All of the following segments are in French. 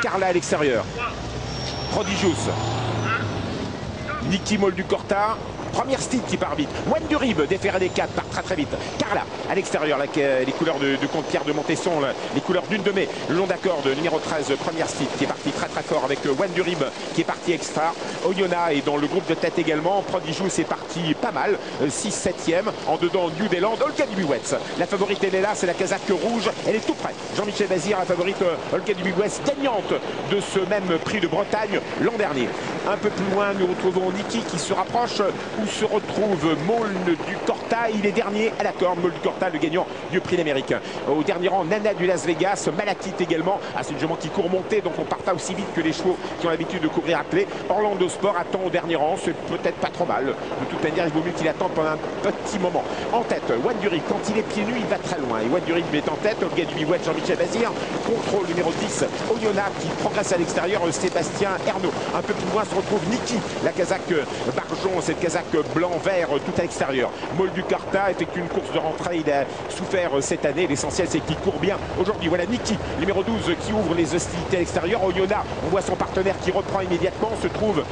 Carla à l'extérieur. Prodigious. Niki Moldukorta. Première Steed qui part vite. Wendurib déféré des 4 part très vite. Carla à l'extérieur, les couleurs de compte Pierre de Montesson, les couleurs d'une de mai. Le long d'accord de numéro 13, première Steed qui est parti très fort avec Wendurib qui est parti extra. Oyonnax est dans le groupe de tête également. Prodigious est parti pas mal. 6-7e. En dedans, New Zealand. Olga Dubuwets. La favorite, elle est là, c'est la casaque rouge. Elle est tout près. Jean-Michel Bazir, la favorite Olga Dubuwets, gagnante de ce même prix de Bretagne l'an dernier. Un peu plus loin, nous retrouvons Niki qui se rapproche. Où se retrouve Moldukorta. Il est dernier à la corde. Moldukorta, le gagnant du prix d'Amérique. Au dernier rang, Nana du Las Vegas. Malakit également. C'est une jument qui court montée, donc on part pas aussi vite que les chevaux qui ont l'habitude de courir à clé. Orlando Sport attend au dernier rang. C'est peut-être pas trop mal. De toute manière, il vaut mieux qu'il attende pendant un petit moment. En tête, Wendurib, quand il est pieds nus, il va très loin. Et Wendurib est en tête. Olga Dubuwets, Jean-Michel Bazir. Contrôle numéro 10. Oyonnax qui progresse à l'extérieur. Sébastien Ernaud. Un peu plus loin se retrouve Niki, la casaque Barjon, cette casaque blanc-vert tout à l'extérieur. Moldukorta effectue une course de rentrée. Il a souffert cette année. L'essentiel, c'est qu'il court bien aujourd'hui. Voilà Niki, numéro 12, qui ouvre les hostilités à l'extérieur. Oyonnax, on voit son partenaire qui reprend immédiatement, se trouve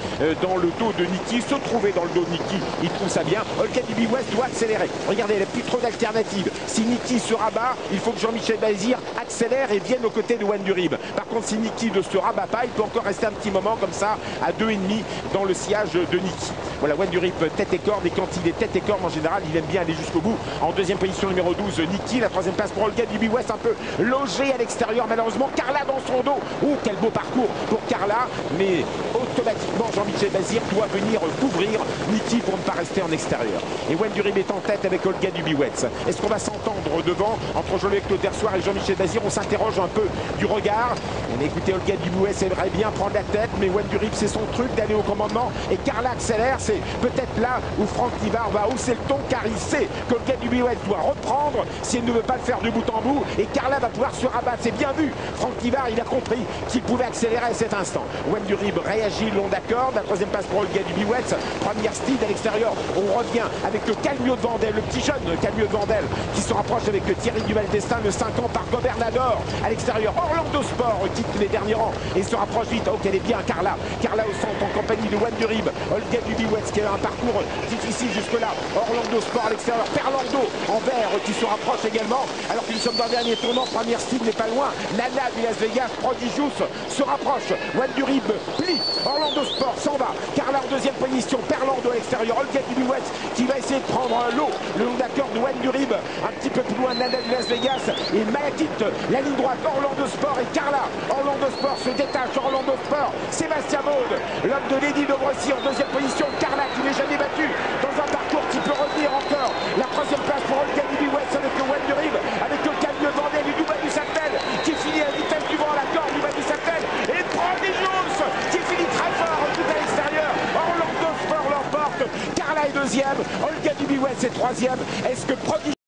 dans le dos de Niki. Se trouver dans le dos de Niki, il trouve ça bien. Olga Dubuwets doit accélérer. Regardez, il n'y a plus trop d'alternatives. Si Niki se rabat, il faut que Jean-Michel Bazir accélère et vienne aux côtés de Wendurib. Par contre, si Niki ne se rabat pas, il peut encore rester un petit moment comme ça, à 2,5 dans le sillage de Niki. Voilà, Wendurib tête et corde, et quand il est tête et corde en général, il aime bien aller jusqu'au bout. En deuxième position, numéro 12, Niki. La troisième place pour Olga Dubuwets, un peu logé à l'extérieur. Malheureusement, Carla dans son dos. Oh, quel beau parcours pour Carla. Mais automatiquement, Jean-Michel Bazir doit venir couvrir Niki pour ne pas rester en extérieur. Et Wendurib est en tête avec Olga Dubuwets. Est-ce qu'on va s'entendre devant entre Jean-Luc Laudersoir et Jean-Michel Bazir? On s'interroge un peu du regard. On a écouté Olga Dubuwets, aimerait bien prendre la tête, mais Wendurib, c'est son truc d'aller au commandement. Et Carla accélère. C'est peut-être là où Franck Livard va hausser le ton, car il sait qu'Olga Dubuwets doit reprendre si elle ne veut pas le faire de bout en bout. Et Carla va pouvoir se rabattre. C'est bien vu. Franck Livard, il a compris qu'il pouvait accélérer à cet instant. Wendurib réagit le long d'accord. La troisième passe pour Olga Dubuwets. Première Steed à l'extérieur. On revient avec le Calmio de Vandel, le petit jeune Calmio de Vandel, qui se rapproche avec Thierry Duval-Destin, le 5 ans par Gobernador. À l'extérieur, Orlando Sport quitte les derniers rangs et se rapproche vite. Oh, qu'elle est bien, Carla. Carla au centre en compagnie de Wendurib. Olga Dubuwets qui a un parcours difficile jusque-là. Orlando Sport à l'extérieur. Perlando en vert qui se rapproche également. Alors que nous sommes dans le dernier tournant. Première Steed n'est pas loin. Nana du Las Vegas, Prodigious se rapproche. Wendurib plie. Orlando Sport s'en va. Carla en deuxième position. Perlando à l'extérieur. Olga Dubuwets qui va essayer de prendre l'eau. Le long d'accord de Wendurib. Un petit peu plus loin, Nana du Las Vegas. Et Malakit, la ligne droite. Orlando Sport et Carla. Orlando Sport se détache. Orlando Sport. Sébastien Maud, l'homme de Lady Dobrossi en deuxième position. Carla qui n'est jamais battu dans un parcours qui peut revenir encore. La troisième place pour Olga Dubuwets avec le Wendurib, avec le Calmio de Vandel et Duba du Saptel qui finit à la vitesse du vent à la corde. Duba du Saptel et Prodigious qui finit très fort tout à l'extérieur. Orlando Sport l'emporte. Carla est deuxième. Olga Dubuwets est troisième. Est-ce que Prodigious